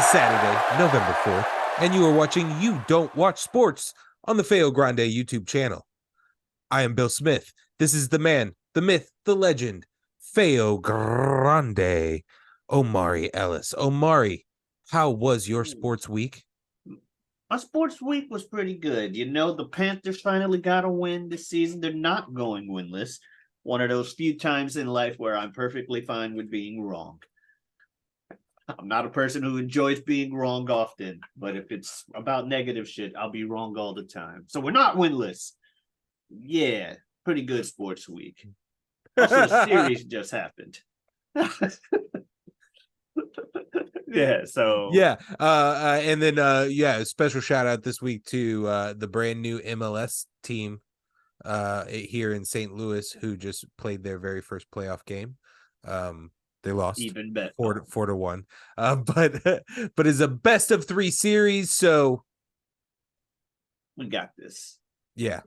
is Saturday, November 4th, and you are watching You Don't Watch Sports on the Feo Grande YouTube channel. I am Bill Smith. This is the man, the myth, the legend, Feo Grande, Omari Ellis. Omari, how was your sports week? My sports week was pretty good. You know, the Panthers finally got a win this season. They're not going winless. One of those few times in life where I'm perfectly fine with being wrong. I'm not a person who enjoys being wrong often, but if it's about negative shit, I'll be wrong all the time. So we're not winless. Yeah, pretty good sports week. Also, the series just happened. Yeah, so Yeah, and then special shout out this week to the brand new MLS team here in St. Louis who just played their very first playoff game. They lost even better 4-1, but it's a best of 3 series, so we got this. Yeah.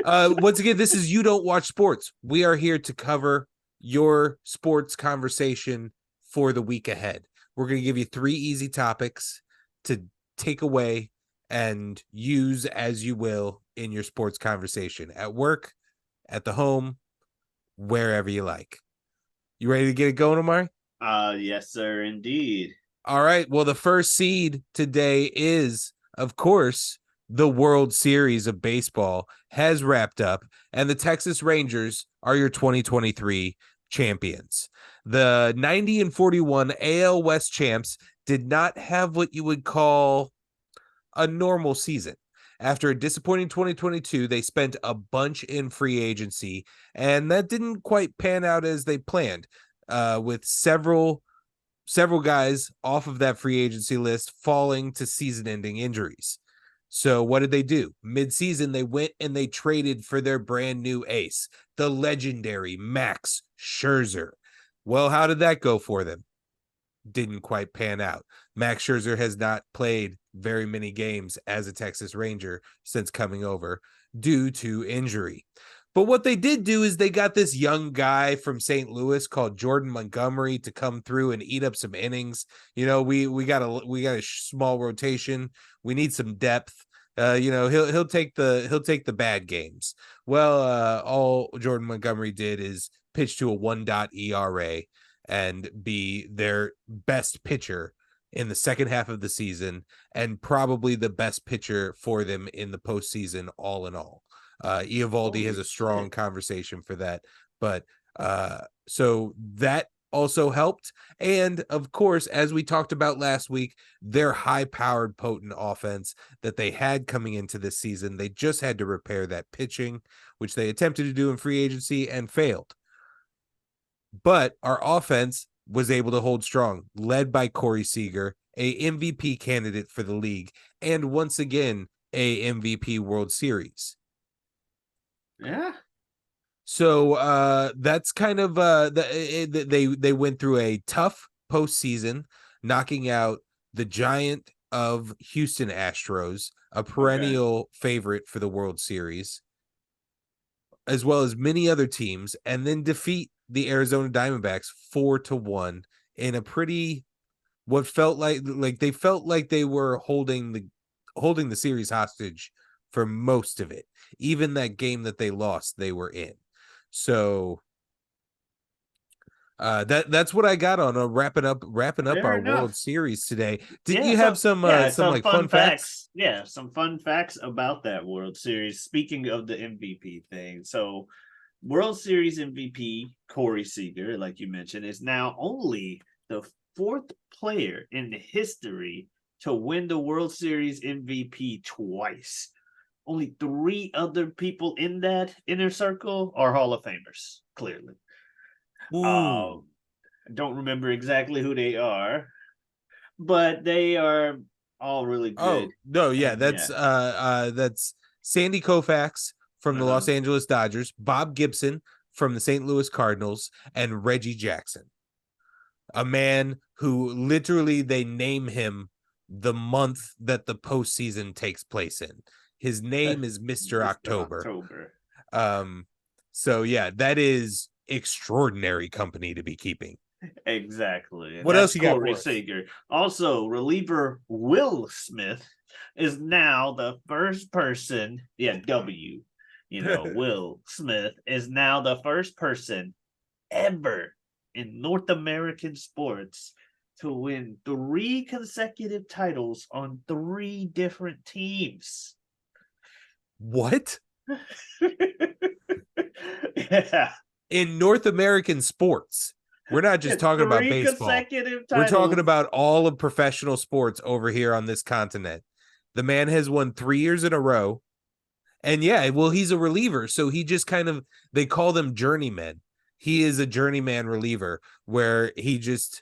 Once again, this is You Don't Watch Sports. We are here to cover your sports conversation for the week ahead. We're going to give you 3 easy topics to take away and use as you will in your sports conversation at work, at the home, wherever you like. You ready to get it going, Omari? Yes, sir, indeed. All right. Well, the first seed today is, of course, the World Series of Baseball has wrapped up, and the Texas Rangers are your 2023 champions. The 90-41 AL West champs did not have what you would call a normal season. After a disappointing 2022, they spent a bunch in free agency, and that didn't quite pan out as they planned, with several guys off of that free agency list falling to season-ending injuries. So what did they do? Mid-season, they went and they traded for their brand new ace, the legendary Max Scherzer. Well, how did that go for them? Didn't quite pan out. Max Scherzer has not played very many games as a Texas Ranger since coming over due to injury. But what they did do is they got this young guy from St. Louis called Jordan Montgomery to come through and eat up some innings. You know, we got a small rotation. We need some depth. He'll take the bad games. Well, all Jordan Montgomery did is pitch to a 1.0 ERA and be their best pitcher in the second half of the season and probably the best pitcher for them in the postseason all in all. Eovaldi has a strong conversation for that, but so that also helped. And of course, as we talked about last week, their high-powered, potent offense that they had coming into this season, they just had to repair that pitching, which they attempted to do in free agency and failed. But our offense was able to hold strong, led by Corey Seager, a MVP candidate for the league, and once again, a MVP World Series. Yeah. So that's kind of they went through a tough postseason, knocking out the giant of Houston Astros, a perennial favorite for the World Series, as well as many other teams, and then defeat the Arizona Diamondbacks 4-1 in a pretty what felt like they felt like they were holding the series hostage for most of it. Even that game that they lost, they were in. So that's what I got on wrapping up our World Series today. Did you have some like fun facts? Yeah, some fun facts about that World Series. Speaking of the MVP thing, so World Series MVP Corey Seager, like you mentioned, is now only the 4th player in the history to win the World Series MVP twice. Only 3 other people in that inner circle are Hall of Famers, clearly. I don't remember exactly who they are, but they are all really good. Oh, no, yeah, that's Sandy Koufax from the Los Angeles Dodgers, Bob Gibson from the St. Louis Cardinals, and Reggie Jackson. A man who literally they name him the month that the postseason takes place in. His name is Mr. October. So yeah, that is extraordinary company to be keeping. Exactly. And What else that's you got Corey for us? Seager. Also, reliever Will Smith is now the first person, W, Will Smith is now the first person ever in North American sports to win 3 consecutive titles on 3 different teams. What? Yeah. In North American sports. We're not just talking about Three baseball. consecutive We're talking titles. about all of professional sports over here on this continent. The man has won 3 years in a row. And yeah, well, he's a reliever. So he just kind of, they call them journeymen. He is a journeyman reliever where he just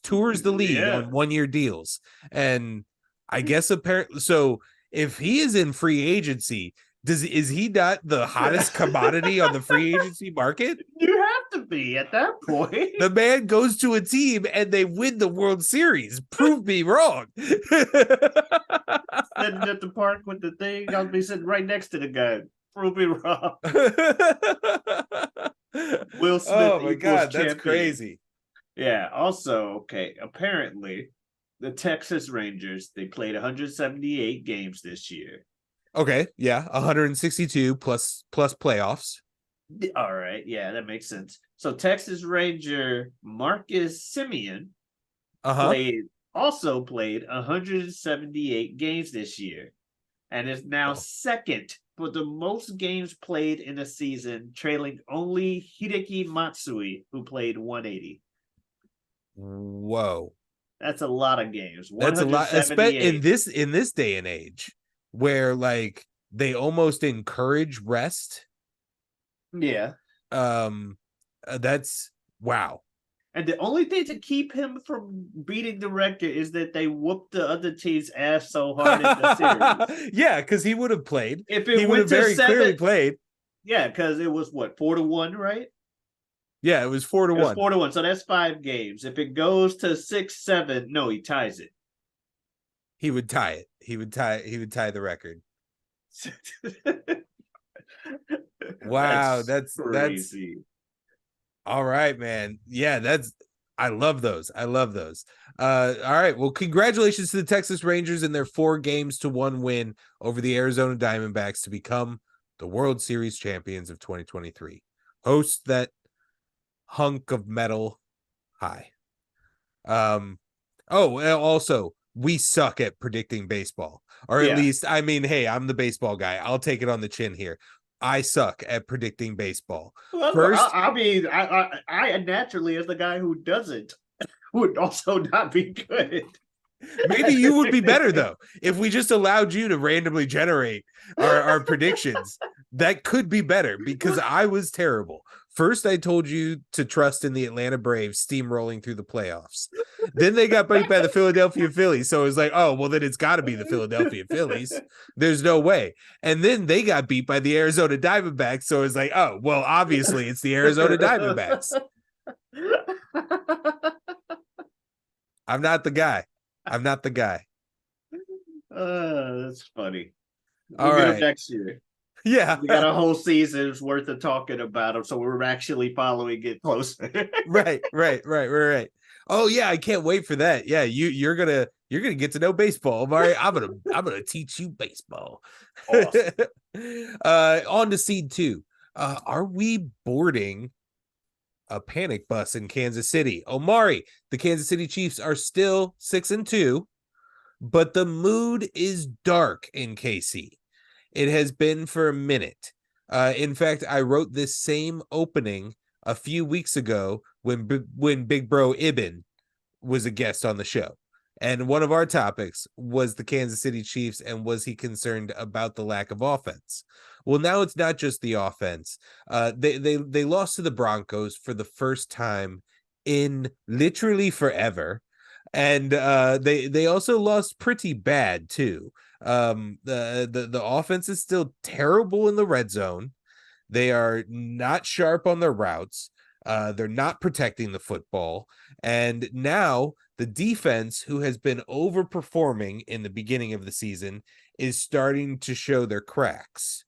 tours the league Yeah. on 1 year deals. And I guess apparently, so if he is in free agency, is he not the hottest commodity on the free agency market? You have to be at that point. The man goes to a team and they win the World Series. Prove me wrong. Sitting at the park with the thing, I'll be sitting right next to the guy. Prove me wrong. Will Smith Oh my equals god, that's champion. crazy. Yeah. Also, okay. Apparently, the Texas Rangers, they played 178 games this year. Okay, yeah, 162 plus playoffs. All right. Yeah, that makes sense. So Texas Ranger Marcus Simeon played 178 games this year and is now second for the most games played in a season, trailing only Hideki Matsui, who played 180. Whoa. That's a lot of games. That's a lot, in 178. this day and age where like they almost encourage rest. Yeah. That's wow. And the only thing to keep him from beating the record is that they whooped the other team's ass so hard in the series. Yeah, because he would have played. If He it would went have to very clearly seven, played. yeah, because it was what, 4-1, right? Yeah, it was 4 to It was 1. 4-1, so that's 5 games. If it goes to 6-7, no, he ties it. He would tie it. He would tie the record. Wow, that's crazy. All right, man. Yeah, I love those. I love those. All right. Well, congratulations to the Texas Rangers and their 4 games to 1 win over the Arizona Diamondbacks to become the World Series champions of 2023. Host that hunk of metal high. Also, we suck at predicting baseball. Or at least, I mean, hey, I'm the baseball guy. I'll take it on the chin here. I suck at predicting baseball. Well, First, I naturally, as the guy who doesn't, would also not be good. maybe you would be better though if we just allowed you to randomly generate our predictions. That could be better because I was terrible. First, I told you to trust in the Atlanta Braves steamrolling through the playoffs. Then they got beat by the Philadelphia Phillies. So it was like, oh, well, then it's got to be the Philadelphia Phillies. There's no way. And then they got beat by the Arizona Diamondbacks. So it's like, oh, well, obviously it's the Arizona Diamondbacks. I'm not the guy. That's funny. All We'll get right. him next year. Yeah. We got a whole season's worth of talking about him, so we're actually following it closer. Right. Oh yeah, I can't wait for that. Yeah, you're gonna get to know baseball, Omari. I'm gonna teach you baseball. Awesome. On to seed 2. Are we boarding a panic bus in Kansas City? Omari, the Kansas City Chiefs are still 6-2, but the mood is dark in KC. It has been for a minute. In fact, I wrote this same opening a few weeks ago when Big Bro Ibn was a guest on the show. And one of our topics was the Kansas City Chiefs and was he concerned about the lack of offense? Well, now it's not just the offense. They lost to the Broncos for the first time in literally forever. And they also lost pretty bad too. The offense is still terrible in the red zone. They are not sharp on their routes. They're not protecting the football. And now the defense, who has been overperforming in the beginning of the season, is starting to show their cracks.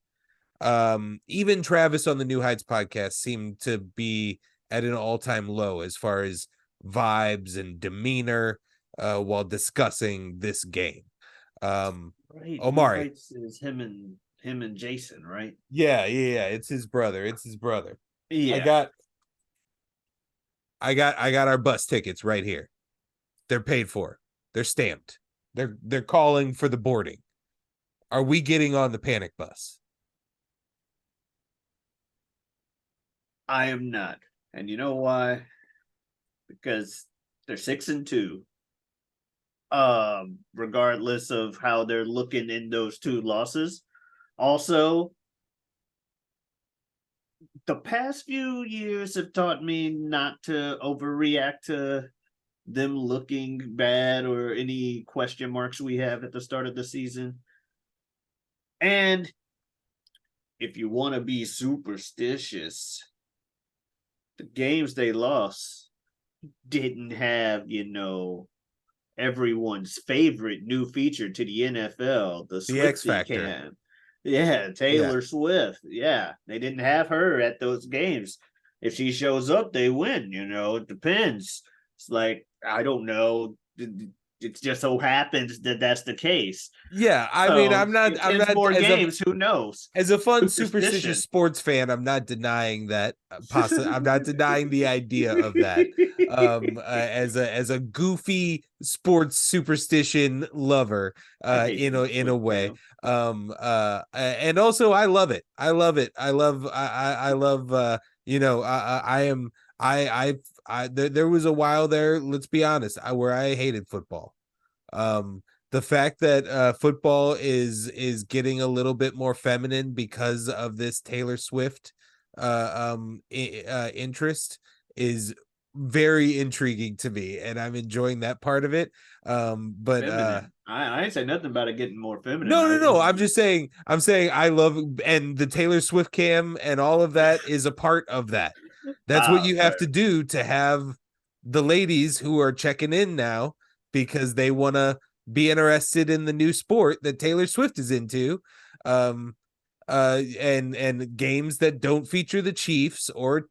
Even Travis on the New Heights podcast seemed to be at an all-time low as far as vibes and demeanor while discussing this game. Right. Who Omari. fights is him and Jason, right? Yeah. It's his brother. I Yeah. got I got our bus tickets right here. They're paid for. They're stamped. They're calling for the boarding. Are we getting on the panic bus? I am not. And you know why? Because they're 6-2. Regardless of how they're looking in those two losses. Also, the past few years have taught me not to overreact to them looking bad or any question marks we have at the start of the season. And if you want to be superstitious, the games they lost didn't have, everyone's favorite new feature to the NFL, the The X Swifty Factor. cam. Yeah, Yeah. Taylor Swift. Yeah, they didn't have her at those games. If she shows up, they win. It depends. It's like, I don't know. It just so happens that that's the case. Yeah, I mean, So I'm not in I'm 10 not more games, who knows? as a fun superstitious Superstition. sports fan, I'm not denying that I'm not denying the idea of that. As a goofy sports superstition lover, I hate in the a Swift way. cam. And also I love it. I love it. I love I am there was a while there, let's be honest, where I hated football. The fact that football is getting a little bit more feminine because of this Taylor Swift interest is very intriguing to me, and I'm enjoying that part of it. But Feminine. I ain't say nothing about it getting more feminine. no. I'm saying I love, and the Taylor Swift cam and all of that is a part of that. That's what you have to Fair. do to have the ladies who are checking in now because they want to be interested in the new sport that Taylor Swift is into. And games that don't feature the Chiefs or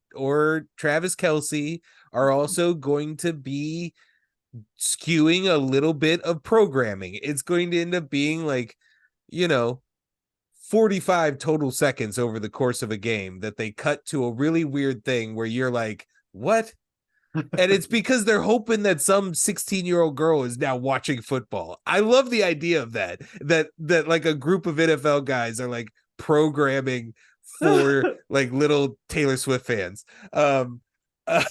Travis Kelce are also going to be skewing a little bit of programming. It's going to end up being like, you know, 45 total seconds over the course of a game that they cut to a really weird thing where you're like, what? And it's because they're hoping that some 16-year-old girl is now watching football. I love the idea of that like a group of NFL guys are like programming for like little Taylor Swift fans.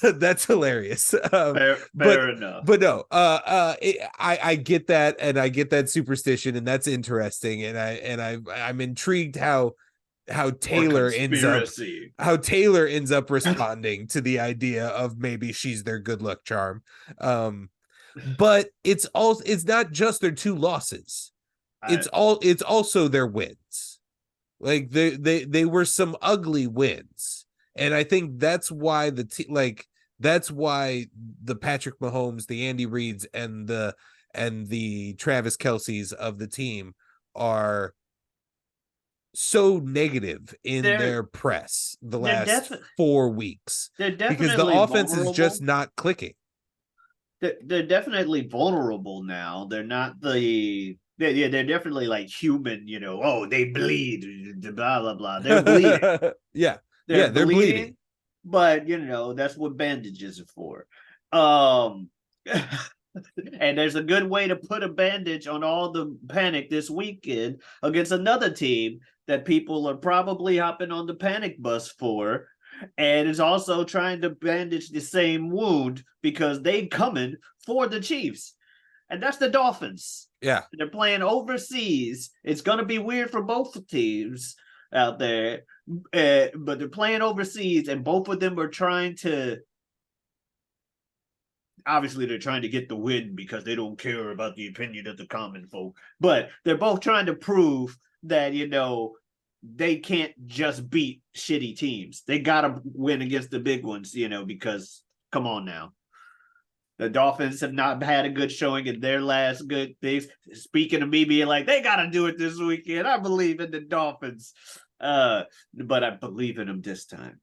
That's hilarious. But Fair enough. no, I get that, and I get that superstition, and that's interesting, and I'm intrigued how Or Taylor ends up conspiracy. responding to the idea of maybe she's their good luck charm. But it's not just their two losses. I, It's also their wins. Like they were some ugly wins. And I think that's why that's why the Patrick Mahomes, the Andy Reids, and the Travis Kelce's of the team are so negative in they're their press the they're last defi- 4 weeks they're because the definitely offense is just vulnerable. not clicking. They're definitely vulnerable now. They're not they're definitely like human, oh, they bleed, blah blah blah. They're bleeding. Yeah. They're They're bleeding. bleeding, but that's what bandages are for. Um and there's a good way to put a bandage on all the panic this weekend against another team that people are probably hopping on the panic bus for, and is also trying to bandage the same wound because they coming for the Chiefs. And that's the Dolphins. Yeah. They're playing overseas. It's going to be weird for both teams out there, but they're playing overseas, and both of them are trying to. Obviously, they're trying to get the win because they don't care about the opinion of the common folk. But they're both trying to prove that they can't just beat shitty teams. They got to win against the big ones, because come on now. The Dolphins have not had a good showing in their last good things. Speaking of me being like, they got to do it this weekend. I believe in the Dolphins. But I believe in them this time.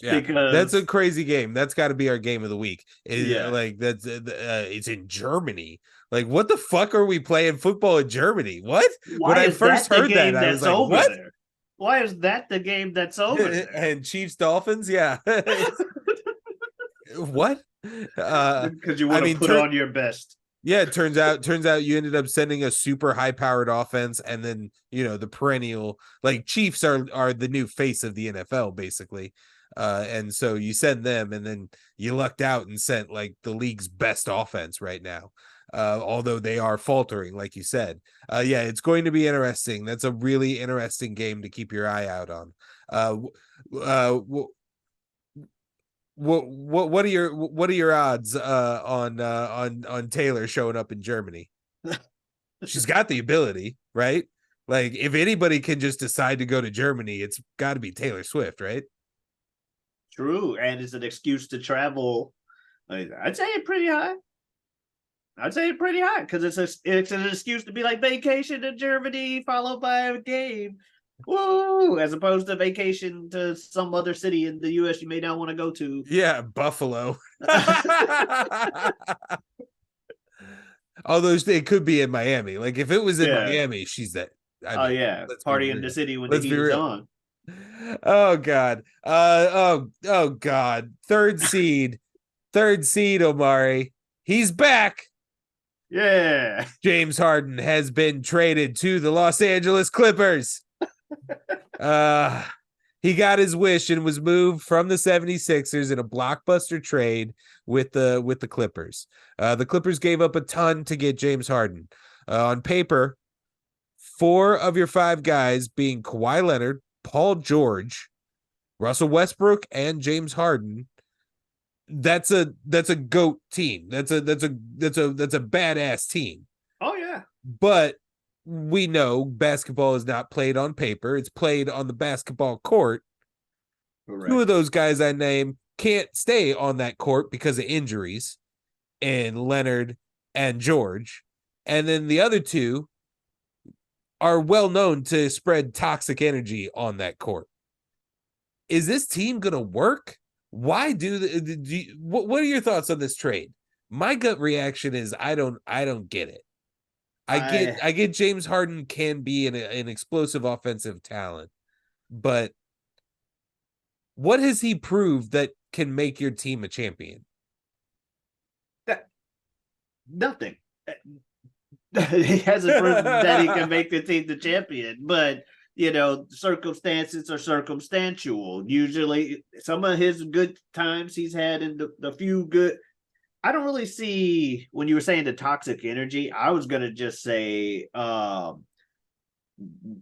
Yeah, that's a because crazy game. That's got to be our game of the week. yeah, Like that's it's in Germany. Like, what the fuck are we playing football in Germany? What? When why I is first that the heard that, game I was that's like, over what? there? Why is that the game that's over there? And Chiefs Dolphins, yeah. What? Because you I want to mean, put on your best. yeah, it turns out you ended up sending a super high powered offense, and then the perennial like Chiefs are the new face of the NFL basically. And so you send them, and then you lucked out and sent like the league's best offense right now. Although they are faltering, like you said. Yeah, it's going to be interesting. That's a really interesting game to keep your eye out on. Uh, what are your odds on Taylor showing up in Germany? She's got the ability, right? Like, if anybody can just decide to go to Germany, it's got to be Taylor Swift, right? True, and it's an excuse to travel. I'd say it pretty high. I'd say it pretty high because it's an excuse to be like vacation to Germany followed by a game. Woo! As opposed to vacation to some other city in the U.S. you may not want to go to. Yeah, Buffalo. Although it could be in Miami. Like, if it was in Yeah. Miami, she's that. I Oh mean, yeah. let's be Party in the real. city when the Let's be heat is real. on. Oh God. Oh God. Third seed, Omari. He's back. Yeah. James Harden has been traded to the Los Angeles Clippers. Uh he got his wish and was moved from the 76ers in a blockbuster trade with the Clippers. The Clippers gave up a ton to get James Harden. On paper, 4 of your 5 guys being Kawhi Leonard, Paul George, Russell Westbrook, and James Harden. That's a GOAT team. That's a badass team. Oh yeah. But we know basketball is not played on paper. It's played on the basketball court. Correct. 2 of those guys I named can't stay on that court because of injuries, and Leonard and George. And then the other 2 are well known to spread toxic energy on that court. Is this team going to work? Why what are your thoughts on this trade? My gut reaction is I don't get it. I get James Harden can be an explosive offensive talent, but what has he proved that can make your team a champion? Nothing. He hasn't proven that he can make the team the champion, but circumstances are circumstantial. Usually, some of his good times he's had in the few good. I don't really see when you were saying the toxic energy. I was gonna just say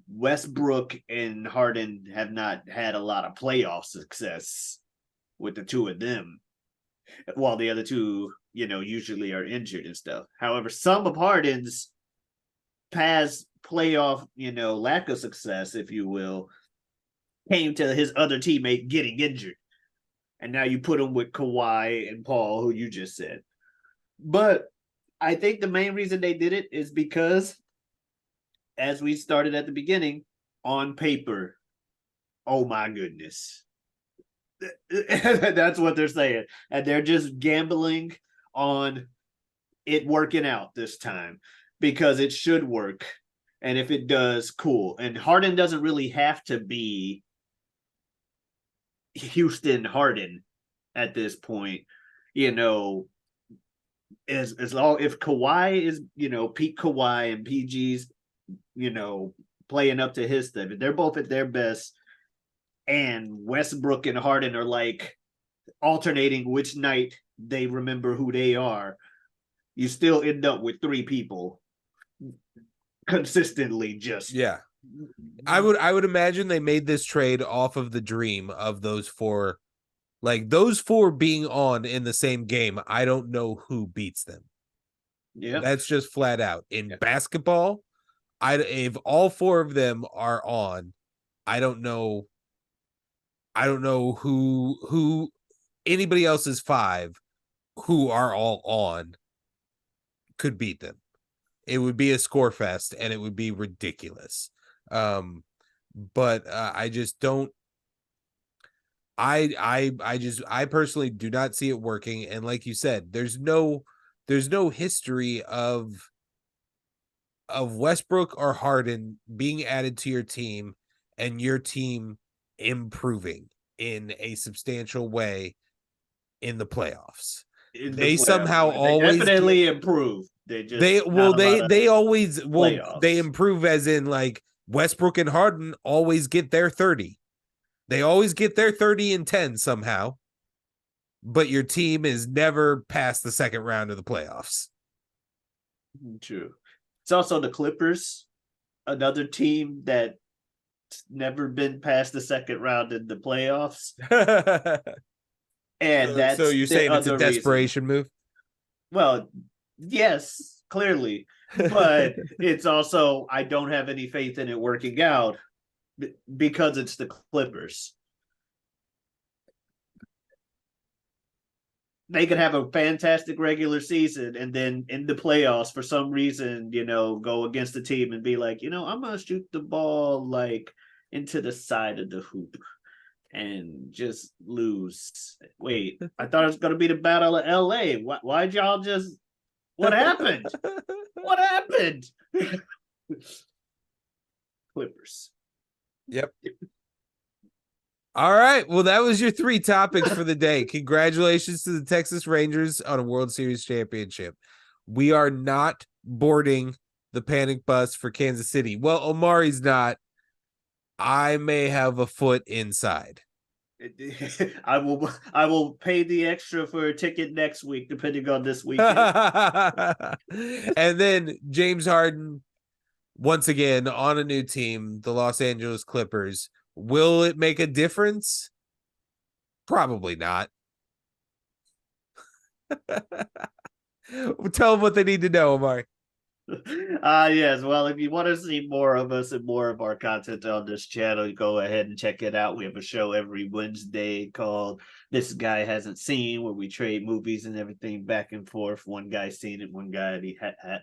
Westbrook and Harden have not had a lot of playoff success with the 2 of them, while the other 2, usually are injured and stuff. However, some of Harden's past playoff, lack of success, if you will, came to his other teammate getting injured. And now you put him with Kawhi and Paul, who you just said. But I think the main reason they did it is because, as we started at the beginning, on paper, oh my goodness. That's what they're saying. And they're just gambling on it working out this time because it should work. And if it does, cool. And Harden doesn't really have to be Houston Harden at this point, as long if Kawhi is, peak Kawhi and PG's, playing up to his stuff, if they're both at their best, and Westbrook and Harden are like alternating which night they remember who they are, you still end up with 3 people consistently just I would imagine they made this trade off of the dream of those 4, like those 4 being on in the same game. I don't know who beats them. Yeah, that's just flat out in basketball. If all 4 of them are on, I don't know who anybody else's 5 who are all on could beat them. It would be a score fest and it would be ridiculous. But I just don't. I personally do not see it working. And like you said, there's no history of Westbrook or Harden being added to your team and your team improving in a substantial way in the playoffs. In the They playoffs, somehow right? They always get definitely improve. They they just well not a lot of they always they playoffs. improve as in like Westbrook and Harden always get their 30. They always get their 30 and 10 somehow, but your team is never past the second round of the playoffs. True. It's also the Clippers, another team that never been past the second round in the playoffs. And So that's you're the saying it's a other reason. desperation move? Well, yes, clearly. But it's also, I don't have any faith in it working out because it's the Clippers. They could have a fantastic regular season and then in the playoffs for some reason, go against the team and be like, I'm gonna shoot the ball like into the side of the hoop and just lose. Wait, I thought it was gonna be the Battle of LA. Why'd y'all just what happened? What happened? Clippers. Yep. All right. Well, that was your 3 topics for the day. Congratulations to the Texas Rangers on a World Series championship. We are not boarding the panic bus for Kansas City. Well, Omari's not. I may have a foot inside. I will pay the extra for a ticket next week, depending on this weekend. And then James Harden, once again, on a new team, the Los Angeles Clippers. Will it make a difference? Probably not. Tell them what they need to know, Omari. Yes. Well, if you want to see more of us and more of our content on this channel, go ahead and check it out. We have a show every Wednesday called This Guy Hasn't Seen, where we trade movies and everything back and forth. One guy's seen it, one guy, the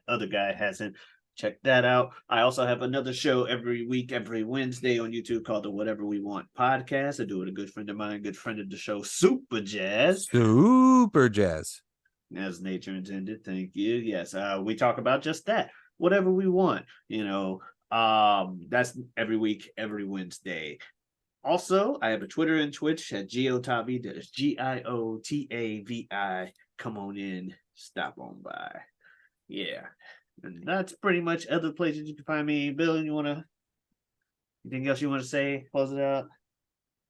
other guy hasn't. Check that out. I also have another show every week, every Wednesday on YouTube called the Whatever We Want podcast. I do it with a good friend of mine, good friend of the show, Super Jazz. Super Jazz. As nature intended. Thank you. Yes, we talk about just that. Whatever we want. That's every week, every Wednesday. Also, I have a Twitter and Twitch at Giotavi. That is Giotavi. Come on in, stop on by. Yeah. And that's pretty much other places you can find me. Bill, anything else you want to say? Close it out.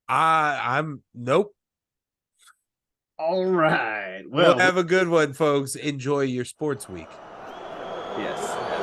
I'm nope. All right. Well, have a good one, folks. Enjoy your sports week. Yes.